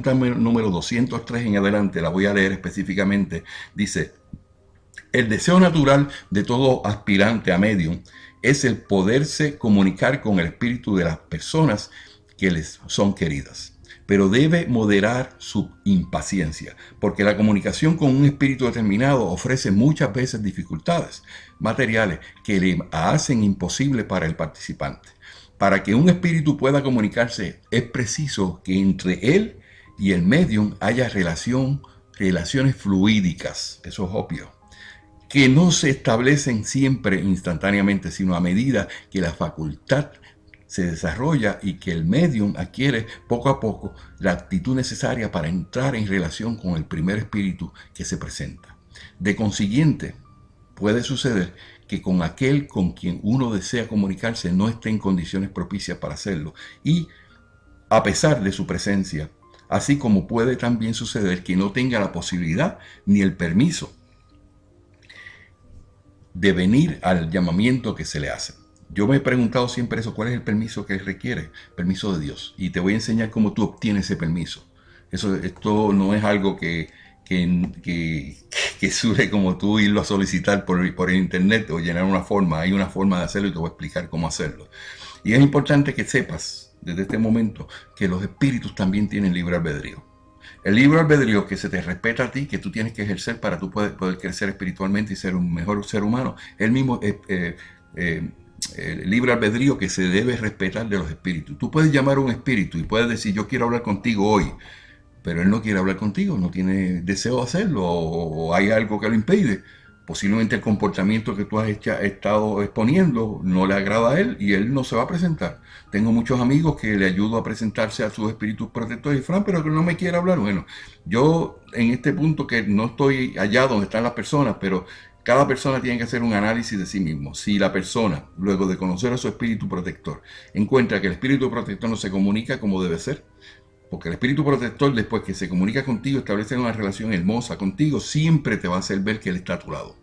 pregunta número 203 en adelante, la voy a leer específicamente, dice: el deseo natural de todo aspirante a medium es el poderse comunicar con el espíritu de las personas que les son queridas, pero debe moderar su impaciencia, porque la comunicación con un espíritu determinado ofrece muchas veces dificultades materiales que le hacen imposible para el participante. Para que un espíritu pueda comunicarse, es preciso que entre él y el medium haya relaciones fluídicas, eso es obvio, que no se establecen siempre instantáneamente, sino a medida que la facultad se desarrolla y que el medium adquiere poco a poco la actitud necesaria para entrar en relación con el primer espíritu que se presenta. De consiguiente, puede suceder que con aquel con quien uno desea comunicarse no esté en condiciones propicias para hacerlo, y a pesar de su presencia, así como puede también suceder que no tenga la posibilidad ni el permiso de venir al llamamiento que se le hace. Yo me he preguntado siempre eso: ¿cuál es el permiso que requiere? Permiso de Dios. Y te voy a enseñar cómo tú obtienes ese permiso. Esto no es algo que surge como tú irlo a solicitar por el internet o llenar una forma. Hay una forma de hacerlo y te voy a explicar cómo hacerlo. Y es importante que sepas desde este momento que los espíritus también tienen libre albedrío. El libre albedrío que se te respeta a ti, que tú tienes que ejercer para tú poder crecer espiritualmente y ser un mejor ser humano, el mismo el libre albedrío que se debe respetar de los espíritus. Tú puedes llamar a un espíritu y puedes decir: yo quiero hablar contigo hoy, pero él no quiere hablar contigo, no tiene deseo de hacerlo, o hay algo que lo impide. Posiblemente el comportamiento que tú has estado exponiendo no le agrada a él y él no se va a presentar. Tengo muchos amigos que le ayudo a presentarse a sus espíritus protectores y Fran, pero que no me quiere hablar. Bueno, yo en este punto que no estoy allá donde están las personas, pero cada persona tiene que hacer un análisis de sí mismo. Si la persona, luego de conocer a su espíritu protector, encuentra que el espíritu protector no se comunica como debe ser, porque el espíritu protector, después que se comunica contigo, establece una relación hermosa contigo, siempre te va a hacer ver que él está a tu lado.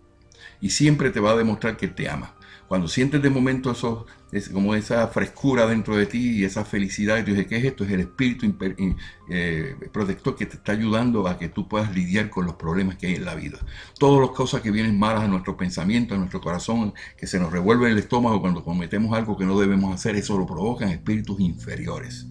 Y siempre te va a demostrar que te ama. Cuando sientes de momento eso, es como esa frescura dentro de ti y esa felicidad, y tú dices: ¿qué es esto? Es el espíritu protector que te está ayudando a que tú puedas lidiar con los problemas que hay en la vida. Todas las cosas que vienen malas a nuestro pensamiento, a nuestro corazón, que se nos revuelve el estómago cuando cometemos algo que no debemos hacer, eso lo provocan espíritus inferiores,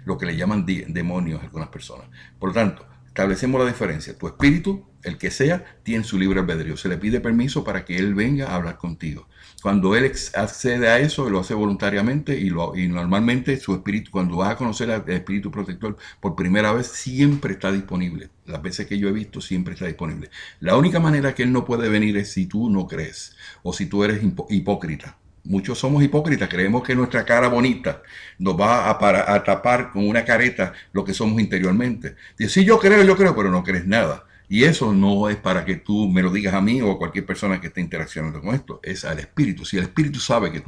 lo que le llaman demonios a algunas personas. Por lo tanto, establecemos la diferencia. Tu espíritu, el que sea, tiene su libre albedrío. Se le pide permiso para que él venga a hablar contigo. Cuando él accede a eso, lo hace voluntariamente, y normalmente su espíritu, cuando vas a conocer al espíritu protector por primera vez, siempre está disponible. Las veces que yo he visto, siempre está disponible. La única manera que él no puede venir es si tú no crees o si tú eres hipócrita. Muchos somos hipócritas, creemos que nuestra cara bonita nos va a tapar con una careta lo que somos interiormente. Dices: sí, yo creo, pero no crees nada. Y eso no es para que tú me lo digas a mí o a cualquier persona que esté interaccionando con esto, es al espíritu. Si el espíritu sabe que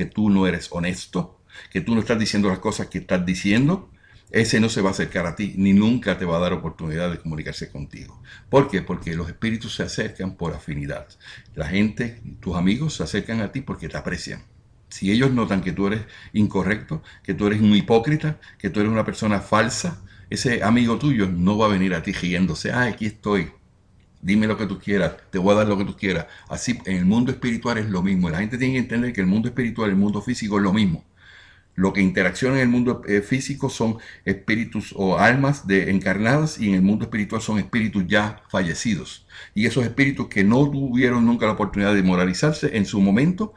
tú no eres honesto, que tú no estás diciendo las cosas que estás diciendo, ese no se va a acercar a ti, ni nunca te va a dar oportunidad de comunicarse contigo. ¿Por qué? Porque los espíritus se acercan por afinidad. La gente, tus amigos, se acercan a ti porque te aprecian. Si ellos notan que tú eres incorrecto, que tú eres un hipócrita, que tú eres una persona falsa, ese amigo tuyo no va a venir a ti riéndose: ah, aquí estoy, dime lo que tú quieras, te voy a dar lo que tú quieras. Así en el mundo espiritual es lo mismo. La gente tiene que entender que el mundo espiritual y el mundo físico es lo mismo. Lo que interacciona en el mundo físico son espíritus o almas encarnadas, y en el mundo espiritual son espíritus ya fallecidos. Y esos espíritus que no tuvieron nunca la oportunidad de moralizarse en su momento,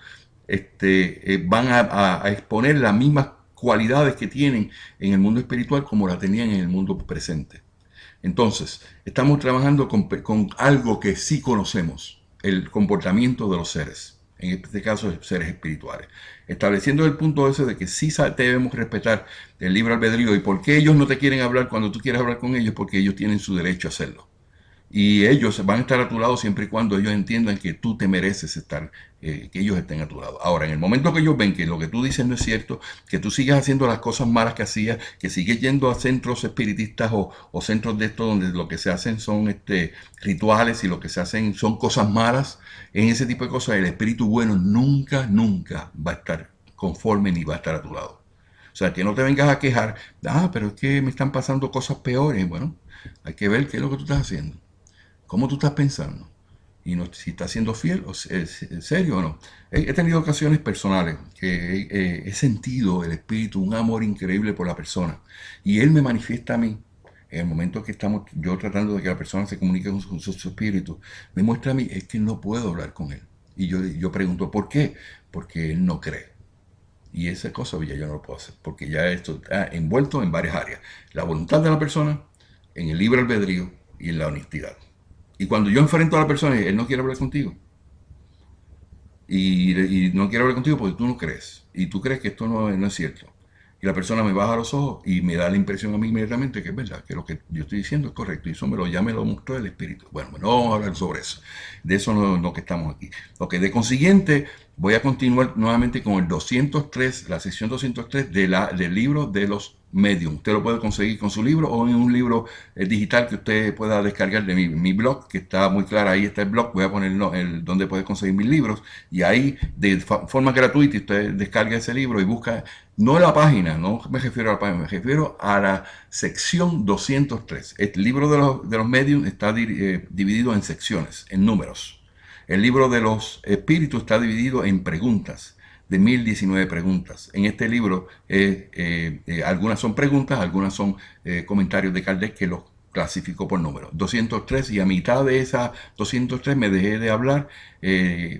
van a exponer las mismas cualidades que tienen en el mundo espiritual como la tenían en el mundo presente. Entonces, estamos trabajando con algo que sí conocemos: el comportamiento de los seres, en este caso seres espirituales, estableciendo el punto ese de que sí debemos respetar el libre albedrío. ¿Y por qué ellos no te quieren hablar cuando tú quieres hablar con ellos? Porque ellos tienen su derecho a hacerlo. Y ellos van a estar a tu lado siempre y cuando ellos entiendan que tú te mereces estar, que ellos estén a tu lado. Ahora, en el momento que ellos ven que lo que tú dices no es cierto, que tú sigues haciendo las cosas malas que hacías, que sigues yendo a centros espiritistas o centros de estos donde lo que se hacen son rituales y lo que se hacen son cosas malas, en ese tipo de cosas, el espíritu bueno nunca, nunca va a estar conforme ni va a estar a tu lado. O sea, que no te vengas a quejar, pero es que me están pasando cosas peores. Bueno, hay que ver qué es lo que tú estás haciendo, cómo tú estás pensando, y no, si estás siendo fiel o serio o no. He tenido ocasiones personales que he sentido el Espíritu, un amor increíble por la persona, y Él me manifiesta a mí. En el momento que estamos yo tratando de que la persona se comunique con su espíritu, me muestra a mí, es que no puedo hablar con él. Y yo pregunto, ¿por qué? Porque él no cree. Y esa cosa ya yo no lo puedo hacer, porque ya esto está envuelto en varias áreas. La voluntad de la persona, en el libre albedrío y en la honestidad. Y cuando yo enfrento a la persona y él no quiere hablar contigo, y no quiere hablar contigo porque tú no crees, y tú crees que esto no es cierto, y la persona me baja los ojos y me da la impresión a mí inmediatamente que es verdad, que lo que yo estoy diciendo es correcto, y eso ya me lo mostró el Espíritu. Bueno, no vamos a hablar sobre eso, de eso no que estamos aquí. Ok, de consiguiente, voy a continuar nuevamente con el 203, la sección 203 del libro de los Medium. Usted lo puede conseguir con su libro o en un libro digital que usted pueda descargar de mi blog, que está muy clara. Ahí está el blog. Voy a poner donde puede conseguir mis libros. Y ahí, de forma gratuita, usted descarga ese libro y busca, no la página, no me refiero a la página, me refiero a la sección 203. El libro de los Medium está dividido en secciones, en números. El libro de los espíritus está dividido en preguntas, de 1019 preguntas. En este libro, algunas son preguntas, algunas son comentarios de Kardec que los clasificó por número. 203, y a mitad de esa 203 me dejé de hablar.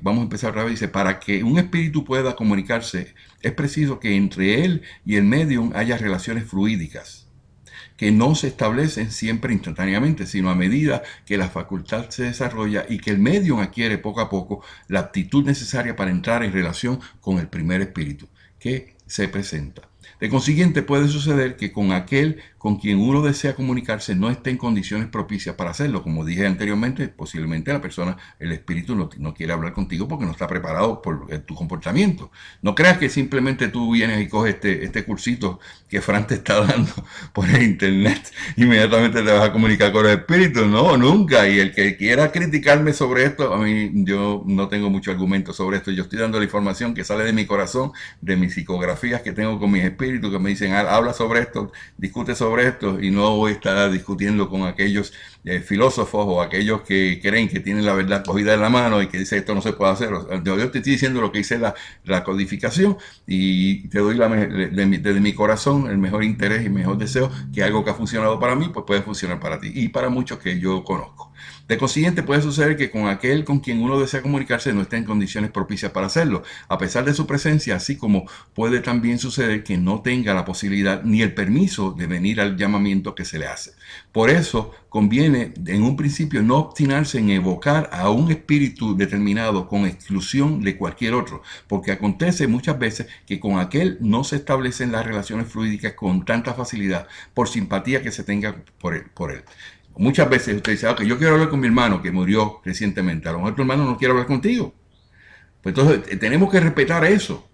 Vamos a empezar otra vez. Dice, para que un espíritu pueda comunicarse, es preciso que entre él y el medium haya relaciones fluídicas, que no se establecen siempre instantáneamente, sino a medida que la facultad se desarrolla y que el medium adquiere poco a poco la aptitud necesaria para entrar en relación con el primer espíritu que se presenta. De consiguiente, puede suceder que con aquel con quien uno desea comunicarse no esté en condiciones propicias para hacerlo. Como dije anteriormente, posiblemente la persona, el espíritu no quiere hablar contigo porque no está preparado por tu comportamiento. No creas que simplemente tú vienes y coges este cursito que Fran te está dando por el internet, inmediatamente te vas a comunicar con el espíritu. No, nunca. Y el que quiera criticarme sobre esto, a mí yo no tengo mucho argumento sobre esto. Yo estoy dando la información que sale de mi corazón, de mis psicografías que tengo con mis espíritus, que me dicen, habla sobre esto, discute sobre esto, y no voy a estar discutiendo con aquellos filósofos o aquellos que creen que tienen la verdad cogida en la mano y que dicen esto no se puede hacer. Yo te estoy diciendo lo que dice la codificación, y te doy desde mi corazón el mejor interés y mejor deseo que algo que ha funcionado para mí pues puede funcionar para ti y para muchos que yo conozco. De consiguiente, puede suceder que con aquel con quien uno desea comunicarse no esté en condiciones propicias para hacerlo, a pesar de su presencia, así como puede también suceder que no tenga la posibilidad ni el permiso de venir al llamamiento que se le hace. Por eso conviene en un principio no obstinarse en evocar a un espíritu determinado con exclusión de cualquier otro, porque acontece muchas veces que con aquel no se establecen las relaciones fluídicas con tanta facilidad por simpatía que se tenga por él. Muchas veces usted dice, ok, yo quiero hablar con mi hermano que murió recientemente. A lo mejor tu hermano no quiere hablar contigo. Pues entonces tenemos que respetar eso.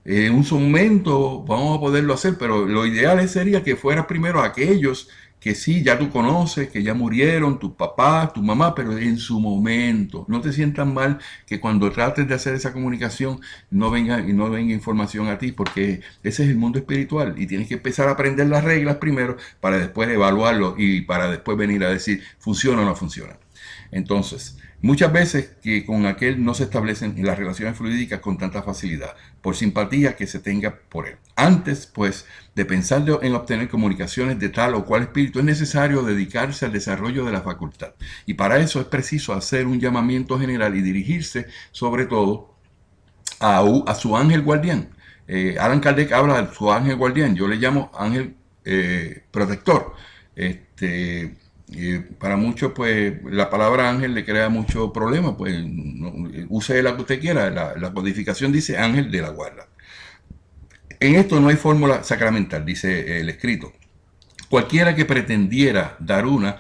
En un momento vamos a poderlo hacer, pero lo ideal sería que fueras primero aquellos que sí, ya tú conoces, que ya murieron, tus papás, tu mamá, pero en su momento. No te sientas mal que cuando trates de hacer esa comunicación no venga información a ti, porque ese es el mundo espiritual y tienes que empezar a aprender las reglas primero para después evaluarlo y para después venir a decir funciona o no funciona. Entonces, muchas veces que con aquel no se establecen las relaciones fluídicas con tanta facilidad, por simpatía que se tenga por él. Antes, pues, de pensar en obtener comunicaciones de tal o cual espíritu, es necesario dedicarse al desarrollo de la facultad. Y para eso es preciso hacer un llamamiento general y dirigirse, sobre todo, a su ángel guardián. Allan Kardec habla de su ángel guardián, yo le llamo ángel protector. Para muchos, pues, la palabra ángel le crea mucho problema, pues, use la que usted quiera. La codificación dice ángel de la guarda. En esto no hay fórmula sacramental, dice el escrito. Cualquiera que pretendiera dar una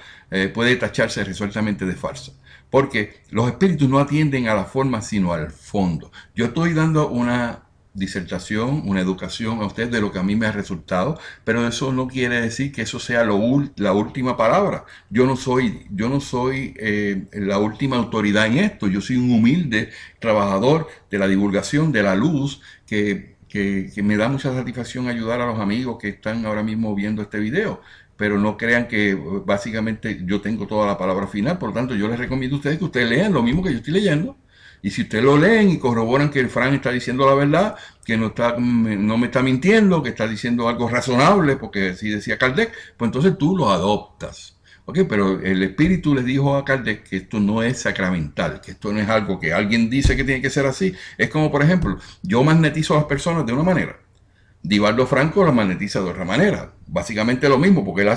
puede tacharse resueltamente de falsa, porque los espíritus no atienden a la forma sino al fondo. Yo estoy dando una disertación, una educación a usted de lo que a mí me ha resultado, pero eso no quiere decir que eso sea la última palabra. Yo no soy la última autoridad en esto. Yo soy un humilde trabajador de la divulgación de la luz que que me da mucha satisfacción ayudar a los amigos que están ahora mismo viendo este video. Pero no crean que básicamente yo tengo toda la palabra final. Por lo tanto, yo les recomiendo a ustedes que ustedes lean lo mismo que yo estoy leyendo. Y si ustedes lo leen y corroboran que el Fran está diciendo la verdad, que no me está mintiendo, que está diciendo algo razonable, porque así decía Kardec, pues entonces tú lo adoptas. ¿Ok? Pero el espíritu les dijo a Kardec que esto no es sacramental, que esto no es algo que alguien dice que tiene que ser así. Es como, por ejemplo, yo magnetizo a las personas de una manera. Divaldo Franco la magnetiza de otra manera. Básicamente lo mismo, porque él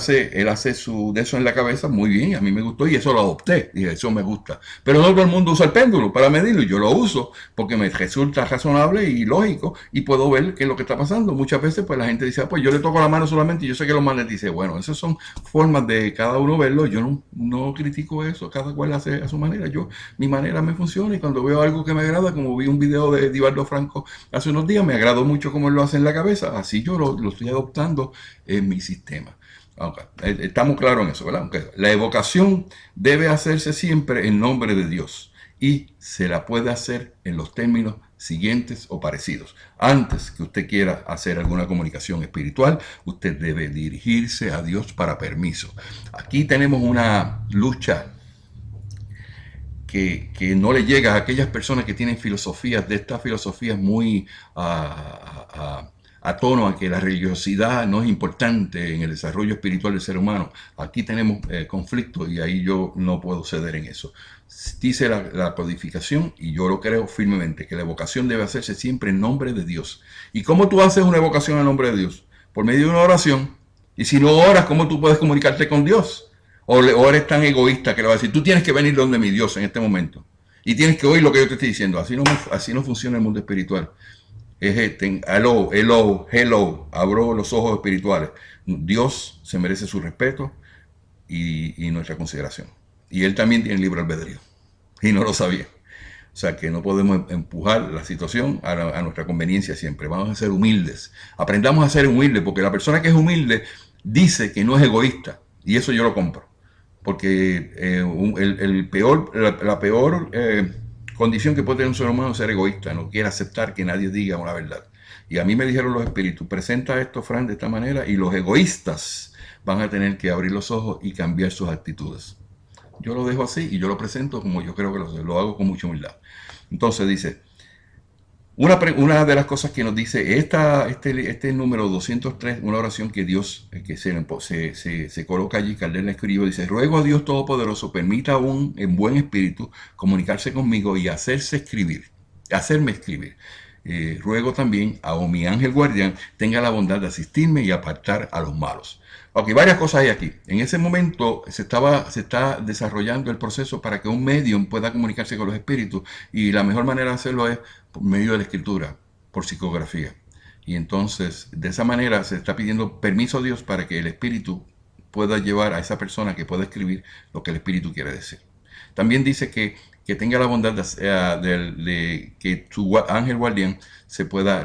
hace su de eso en la cabeza muy bien, a mí me gustó y eso lo adopté. Dije, eso me gusta. Pero no todo el mundo usa el péndulo para medirlo y yo lo uso porque me resulta razonable y lógico y puedo ver qué es lo que está pasando. Muchas veces pues la gente dice, pues yo le toco la mano solamente y yo sé que lo magneticé. Bueno, esas son formas de cada uno verlo. Yo no critico eso, cada cual hace a su manera. Mi manera me funciona y cuando veo algo que me agrada, como vi un video de Divaldo Franco hace unos días, me agradó mucho cómo él lo hace en la cabeza. Así yo lo estoy adoptando en mi sistema. Okay. Estamos claros en eso, ¿verdad? Okay. La evocación debe hacerse siempre en nombre de Dios y se la puede hacer en los términos siguientes o parecidos. Antes que usted quiera hacer alguna comunicación espiritual, usted debe dirigirse a Dios para permiso. Aquí tenemos una lucha que no le llega a aquellas personas que tienen filosofías, de estas filosofías muy a tono a que la religiosidad no es importante en el desarrollo espiritual del ser humano. Aquí tenemos conflicto y ahí yo no puedo ceder en eso. Dice la codificación, y yo lo creo firmemente, que la evocación debe hacerse siempre en nombre de Dios. ¿Y cómo tú haces una evocación en nombre de Dios? Por medio de una oración. Y si no oras, ¿cómo tú puedes comunicarte con Dios? O eres tan egoísta que le va a decir, tú tienes que venir donde mi Dios en este momento. Y tienes que oír lo que yo te estoy diciendo. Así no funciona el mundo espiritual. Hello, abro los ojos espirituales. Dios se merece su respeto y nuestra consideración. Y Él también tiene libre albedrío. Y no lo sabía. O sea que no podemos empujar la situación a nuestra conveniencia siempre. Vamos a ser humildes. Aprendamos a ser humildes, porque la persona que es humilde dice que no es egoísta. Y eso yo lo compro. Porque la peor condición que puede tener un ser humano es ser egoísta, no quiere aceptar que nadie diga una verdad. Y a mí me dijeron los espíritus, presenta esto, Fran, de esta manera, y los egoístas van a tener que abrir los ojos y cambiar sus actitudes. Yo lo dejo así y yo lo presento como yo creo que lo hago con mucha humildad. Entonces dice, una de las cosas que nos dice este número 203, una oración que Dios que se coloca allí, Kardec la escribió, dice, ruego a Dios Todopoderoso, permita aún en buen espíritu comunicarse conmigo y hacerme escribir. Ruego también a mi ángel guardián tenga la bondad de asistirme y apartar a los malos. Ok, varias cosas hay aquí. En ese momento se está desarrollando el proceso para que un medium pueda comunicarse con los espíritus y la mejor manera de hacerlo es por medio de la escritura, por psicografía. Y entonces, de esa manera se está pidiendo permiso a Dios para que el espíritu pueda llevar a esa persona que pueda escribir lo que el espíritu quiere decir. También dice que tenga la bondad de que su ángel guardián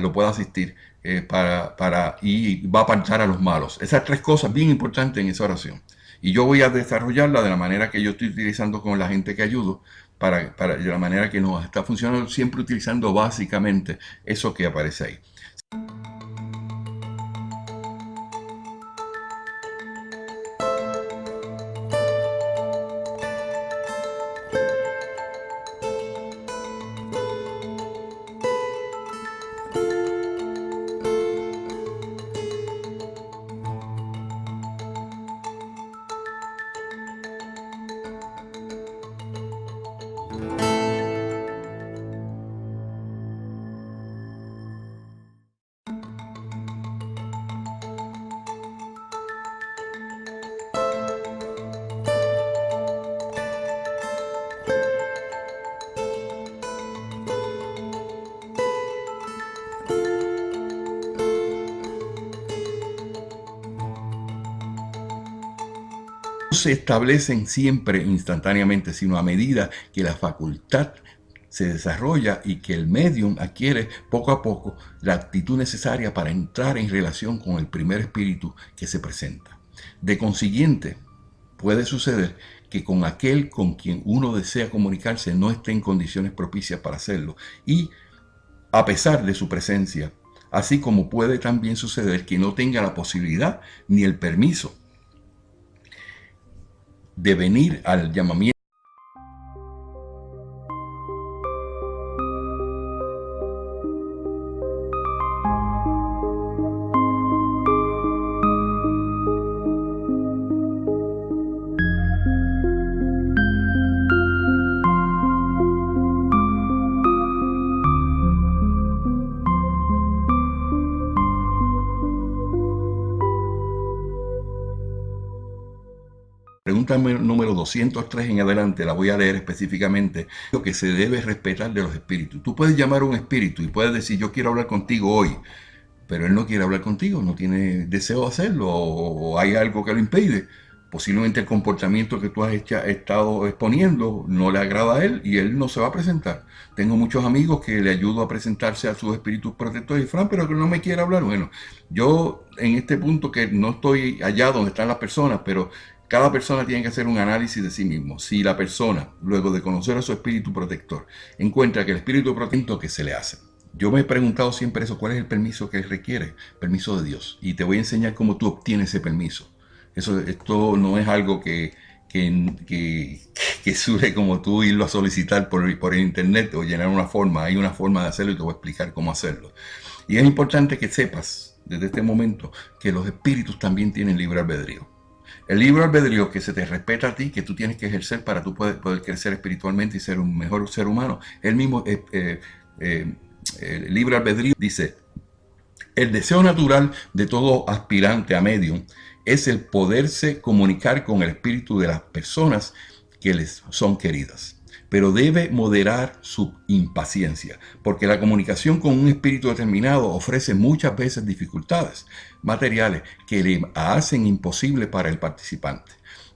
lo pueda asistir y va a apartar a los malos. Esas tres cosas bien importantes en esa oración. Y yo voy a desarrollarla de la manera que yo estoy utilizando con la gente que ayudo, de la manera que nos está funcionando, siempre utilizando básicamente eso que aparece ahí. Se establecen siempre instantáneamente, sino a medida que la facultad se desarrolla y que el medium adquiere poco a poco la actitud necesaria para entrar en relación con el primer espíritu que se presenta. De consiguiente, puede suceder que con aquel con quien uno desea comunicarse no esté en condiciones propicias para hacerlo y, a pesar de su presencia, así como puede también suceder que no tenga la posibilidad ni el permiso de venir al llamamiento. Pregunta número 203 en adelante, la voy a leer específicamente. Lo que se debe respetar de los espíritus. Tú puedes llamar a un espíritu y puedes decir, yo quiero hablar contigo hoy, pero él no quiere hablar contigo, no tiene deseo de hacerlo, o hay algo que lo impide. Posiblemente el comportamiento que tú has estado exponiendo no le agrada a él y él no se va a presentar. Tengo muchos amigos que le ayudo a presentarse a sus espíritus protectores y Fran, pero que no me quiere hablar. Bueno, yo en este punto que no estoy allá donde están las personas, pero cada persona tiene que hacer un análisis de sí mismo. Si la persona, luego de conocer a su espíritu protector, encuentra que el espíritu protector que se le hace. Yo me he preguntado siempre eso, ¿cuál es el permiso que requiere? Permiso de Dios. Y te voy a enseñar cómo tú obtienes ese permiso. Esto no es algo que surge como tú irlo a solicitar por el internet o llenar una forma. Hay una forma de hacerlo y te voy a explicar cómo hacerlo. Y es importante que sepas desde este momento que los espíritus también tienen libre albedrío. El libre albedrío que se te respeta a ti, que tú tienes que ejercer para tú poder crecer espiritualmente y ser un mejor ser humano, el mismo el libre albedrío dice: el deseo natural de todo aspirante a medium es el poderse comunicar con el espíritu de las personas que les son queridas, pero debe moderar su impaciencia, porque la comunicación con un espíritu determinado ofrece muchas veces dificultades materiales que le hacen imposible para el participante.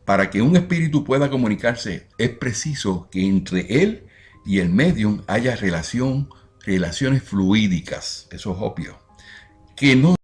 Para que un espíritu pueda comunicarse, es preciso que entre él y el medium haya relaciones fluídicas, eso es obvio, que no